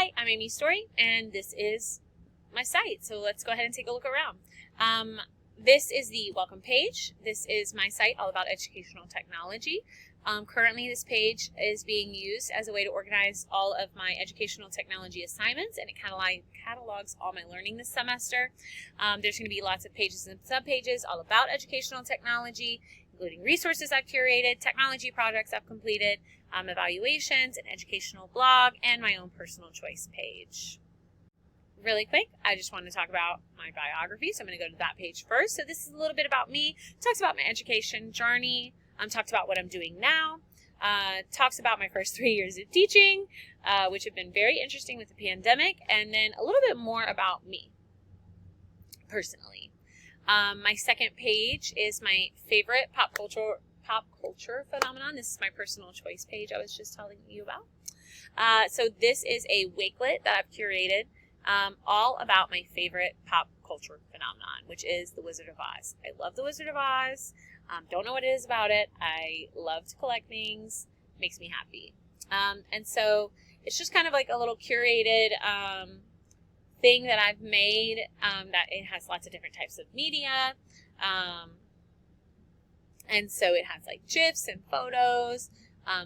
Hi, I'm Amy Story, and this is my site. So let's go ahead and take a look around. This is the welcome page. This is my site all about educational technology. Currently, this page is being used as a way to organize all of my educational technology assignments, and it catalogs all my learning this semester. There's going to be lots of pages and subpages all about educational technology, including resources I've curated, technology projects I've completed, evaluations, an educational blog, and my own personal choice page. Really quick, I just want to talk about my biography, so I'm going to go to that page first. So this is a little bit about me. It talks about my education journey, talks about what I'm doing now, talks about my first 3 years of teaching, which have been very interesting with the pandemic, and then a little bit more about me personally. My second page is my favorite pop culture phenomenon. This is my personal choice page I was just telling you about. So this is a Wakelet that I've curated all about my favorite pop culture phenomenon, which is The Wizard of Oz. I love The Wizard of Oz. Don't know what it is about it. I love to collect things. Makes me happy. And so it's just kind of like a little curated thing that I've made that it has lots of different types of media. And so it has like GIFs and photos,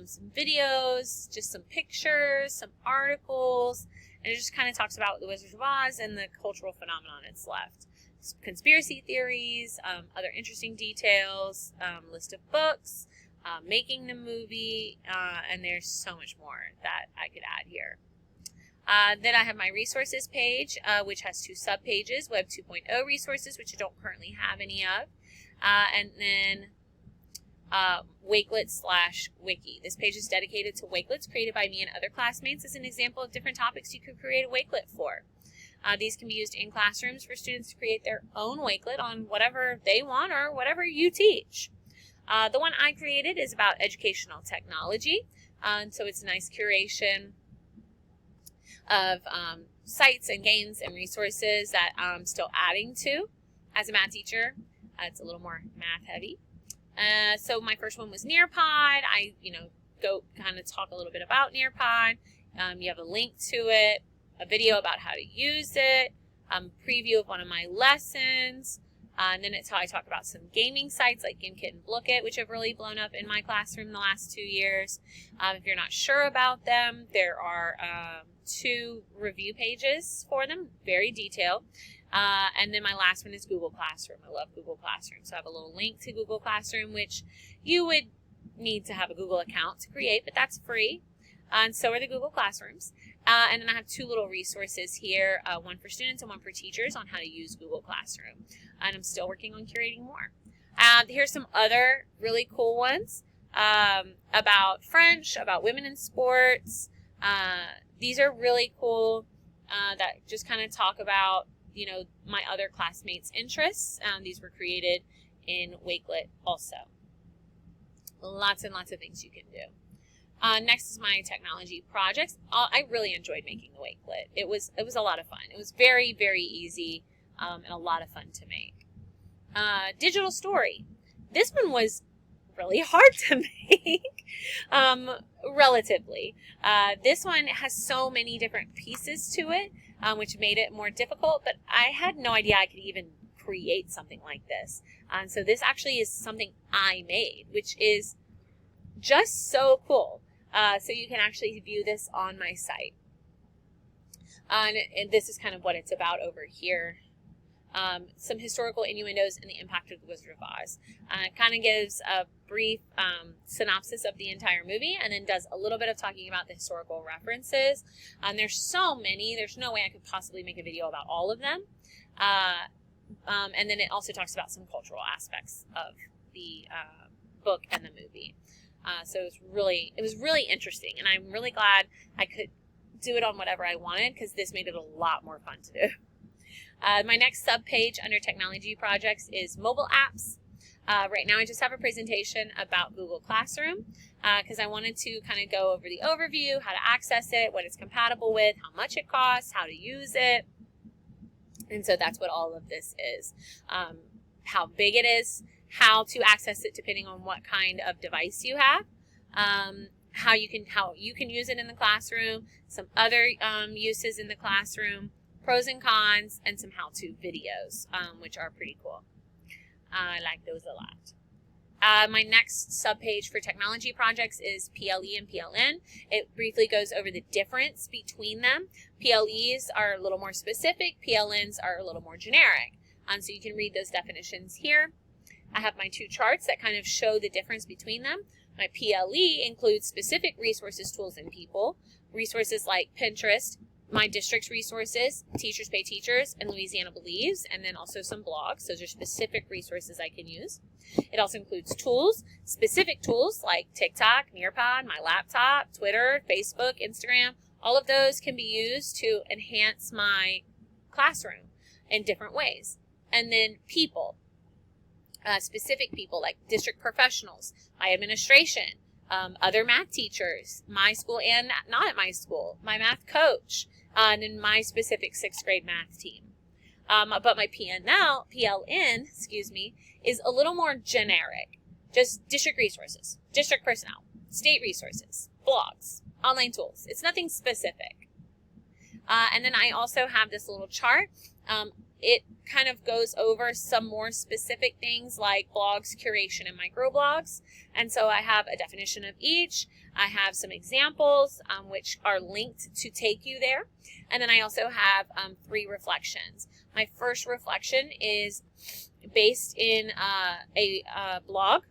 some videos, just some pictures, some articles, and it just kind of talks about the Wizard of Oz and the cultural phenomenon it's left. Conspiracy theories, other interesting details, list of books, making the movie, and there's so much more that I could add here. Then I have my resources page, which has 2 sub-pages, Web 2.0 resources, which I don't currently have any of, and then Wakelet/Wiki. This page is dedicated to Wakelets created by me and other classmates as an example of different topics you could create a Wakelet for. These can be used in classrooms for students to create their own Wakelet on whatever they want or whatever you teach. The one I created is about educational technology, and so it's a nice curation of sites and games and resources that I'm still adding to. As a math teacher, it's a little more math heavy. So my first one was Nearpod. I, go kind of talk a little bit about Nearpod. You have a link to it, a video about how to use it, preview of one of my lessons, and then I talk about some gaming sites like GameKit and Blookit, which have really blown up in my classroom the last 2 years. If you're not sure about them, there are 2 review pages for them, very detailed. And then my last one is Google Classroom. I love Google Classroom. So I have a little link to Google Classroom, which you would need to have a Google account to create, but that's free. And so are the Google Classrooms. And then I have 2 little resources here, one for students and one for teachers on how to use Google Classroom. And I'm still working on curating more. Here's some other really cool ones about French, about women in sports. These are really cool that just kind of talk about my other classmates' interests. These were created in Wakelet also. Lots and lots of things you can do. Next is my technology projects. I really enjoyed making the Wakelet. It was a lot of fun. It was very, very easy and a lot of fun to make. Digital story. This one was really hard to make, relatively. This one has so many different pieces to it, which made it more difficult, but I had no idea I could even create something like this. So this actually is something I made, which is just so cool. So you can actually view this on my site. And this is kind of what it's about over here. Some historical innuendos and the impact of The Wizard of Oz. It kind of gives a brief synopsis of the entire movie and then does a little bit of talking about the historical references. There's so many, there's no way I could possibly make a video about all of them. And then it also talks about some cultural aspects of the book and the movie. So it was really interesting, and I'm really glad I could do it on whatever I wanted because this made it a lot more fun to do. My next sub-page under technology projects is mobile apps. Right now I just have a presentation about Google Classroom because I wanted to kind of go over the overview, how to access it, what it's compatible with, how much it costs, how to use it. And so that's what all of this is. How big it is, how to access it depending on what kind of device you have, how you can use it in the classroom, some other uses in the classroom, pros and cons, and some how-to videos, which are pretty cool. I like those a lot. My next subpage for technology projects is PLE and PLN. It briefly goes over the difference between them. PLEs are a little more specific, PLNs are a little more generic. So you can read those definitions here. I have my two charts that kind of show the difference between them. My PLE includes specific resources, tools, and people. Resources like Pinterest, my district's resources, Teachers Pay Teachers, and Louisiana Believes, and then also some blogs. Those are specific resources I can use. It also includes tools, specific tools like TikTok, Nearpod, my laptop, Twitter, Facebook, Instagram. All of those can be used to enhance my classroom in different ways. And then people, specific people like district professionals, my administration, other math teachers, my school and not at my school, my math coach, and then my specific 6th grade math team. But my PLN, is a little more generic. Just district resources, district personnel, state resources, blogs, online tools. It's nothing specific. And then I also have this little chart. It kind of goes over some more specific things like blogs, curation, and microblogs. And so I have a definition of each. I have some examples which are linked to take you there. And then I also have 3 reflections. My first reflection is based in a blog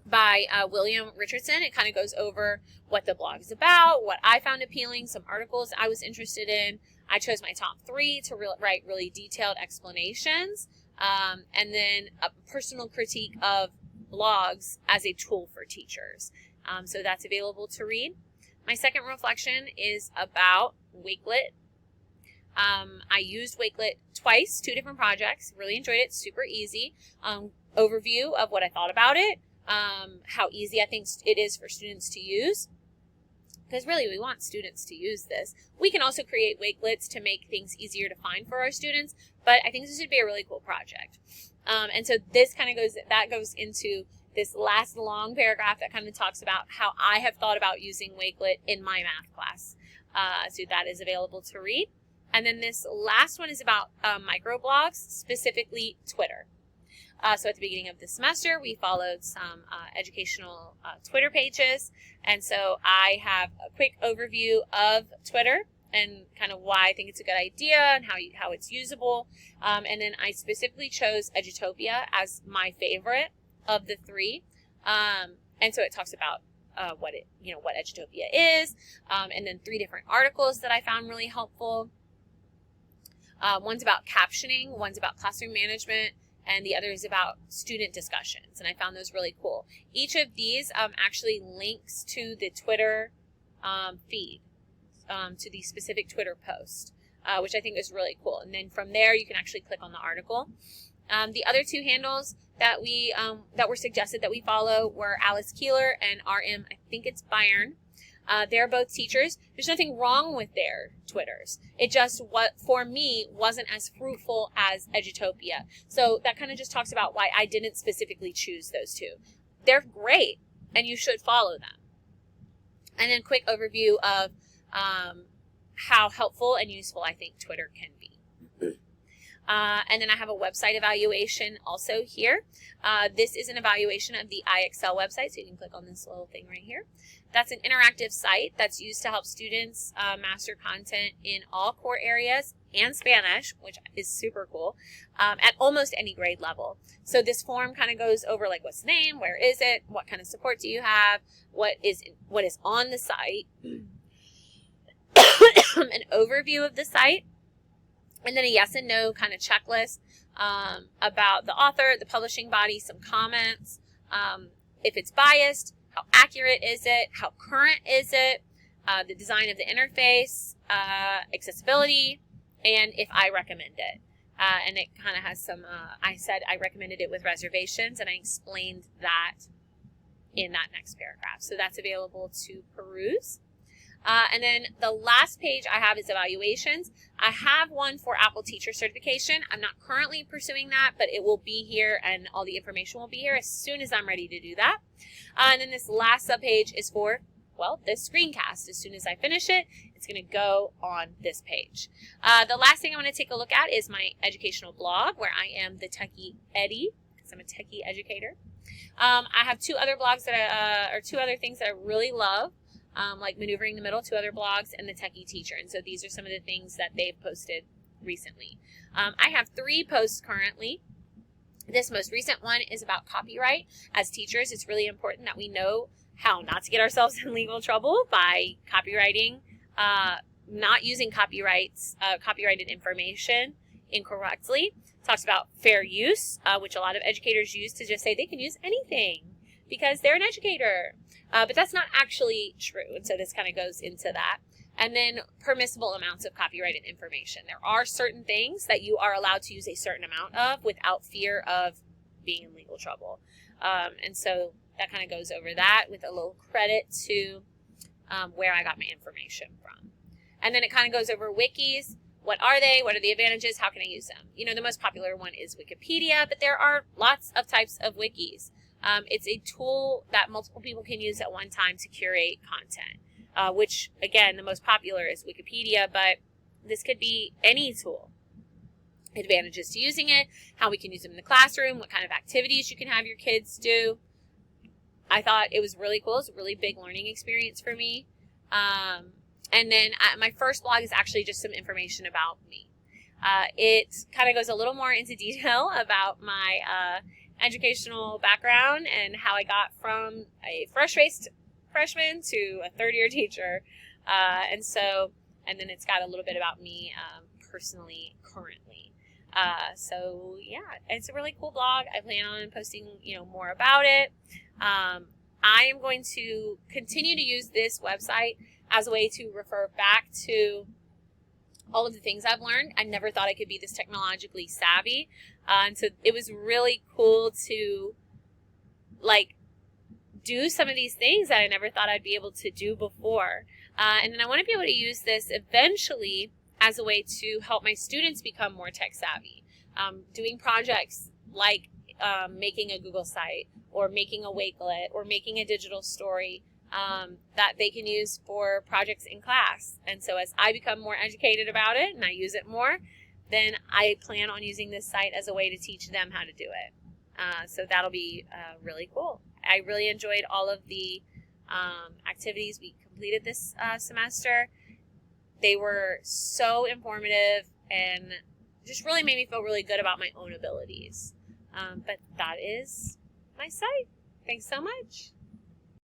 by William Richardson. It kind of goes over what the blog is about, what I found appealing, some articles I was interested in. I chose my top 3 to write really detailed explanations, and then a personal critique of blogs as a tool for teachers. So that's available to read. My second reflection is about Wakelet. I used Wakelet twice, 2 different projects. Really enjoyed it. Super easy. Overview of what I thought about it, how easy I think it is for students to use. Because really, we want students to use this. We can also create Wakelets to make things easier to find for our students, but I think this would be a really cool project. And so this kind of goes into this last long paragraph that kind of talks about how I have thought about using Wakelet in my math class. So that is available to read. And then this last one is about microblogs, specifically Twitter. So at the beginning of the semester, we followed some educational Twitter pages. And so I have a quick overview of Twitter and kind of why I think it's a good idea and how it's usable. And then I specifically chose Edutopia as my favorite of the 3. And so it talks about what Edutopia is, and then 3 different articles that I found really helpful. One's about captioning, one's about classroom management, and the other is about student discussions, and I found those really cool. Each of these actually links to the Twitter feed, to the specific Twitter post, which I think is really cool. And then from there, you can actually click on the article. The other 2 handles that were suggested that we follow were Alice Keeler and RM, I think it's Byron. They're both teachers. There's nothing wrong with their Twitters. It just, for me, wasn't as fruitful as Edutopia. So that kind of just talks about why I didn't specifically choose those 2. They're great, and you should follow them. And then quick overview of how helpful and useful I think Twitter can be. And then I have a website evaluation also here. This is an evaluation of the iExcel website, so you can click on this little thing right here. That's an interactive site that's used to help students master content in all core areas and Spanish, which is super cool, at almost any grade level. So this form kind of goes over like what's the name, where is it, what kind of support do you have, what is on the site, an overview of the site, and then a yes and no kind of checklist about the author, the publishing body, some comments, if it's biased, how accurate is it, how current is it, the design of the interface, accessibility, and if I recommend it. And it kind of has some, I said I recommended it with reservations, and I explained that in that next paragraph. So that's available to peruse. And then the last page I have is evaluations. I have one for Apple Teacher Certification. I'm not currently pursuing that, but it will be here and all the information will be here as soon as I'm ready to do that. And then this last subpage is for, well, this screencast. As soon as I finish it, it's going to go on this page. The last thing I want to take a look at is my educational blog, where I am the Techie Eddie, because I'm a techie educator. I have two other blogs that or two other things that I really love. Like Maneuvering the Middle, two other blogs, and the Techie Teacher. And so these are some of the things that they've posted recently. I have 3 posts currently. This most recent one is about copyright. As teachers, it's really important that we know how not to get ourselves in legal trouble by copywriting, not using copyrighted information incorrectly. It talks about fair use, which a lot of educators use to just say they can use anything because they're an educator. But that's not actually true, and so this kind of goes into that. And then permissible amounts of copyrighted information. There are certain things that you are allowed to use a certain amount of without fear of being in legal trouble. And so that kind of goes over that with a little credit to where I got my information from. And then it kind of goes over wikis. What are they? What are the advantages? How can I use them? You know, the most popular one is Wikipedia, but there are lots of types of wikis. It's a tool that multiple people can use at one time to curate content, which, again, the most popular is Wikipedia, but this could be any tool. Advantages to using it, how we can use them in the classroom, what kind of activities you can have your kids do. I thought it was really cool. It's a really big learning experience for me. And then my first blog is actually just some information about me. It kind of goes a little more into detail about my educational background and how I got from a fresh-faced freshman to a third-year teacher. And then it's got a little bit about me personally currently. So yeah, it's a really cool blog. I plan on posting, more about it. I am going to continue to use this website as a way to refer back to all of the things I've learned. I never thought I could be this technologically savvy. And so it was really cool to do some of these things that I never thought I'd be able to do before. And then I want to be able to use this eventually as a way to help my students become more tech savvy. Doing projects like making a Google site or making a Wakelet or making a digital story that they can use for projects in class. And so as I become more educated about it and I use it more, then I plan on using this site as a way to teach them how to do it. So that'll be really cool. I really enjoyed all of the activities we completed this semester. They were so informative and just really made me feel really good about my own abilities. But that is my site. Thanks so much.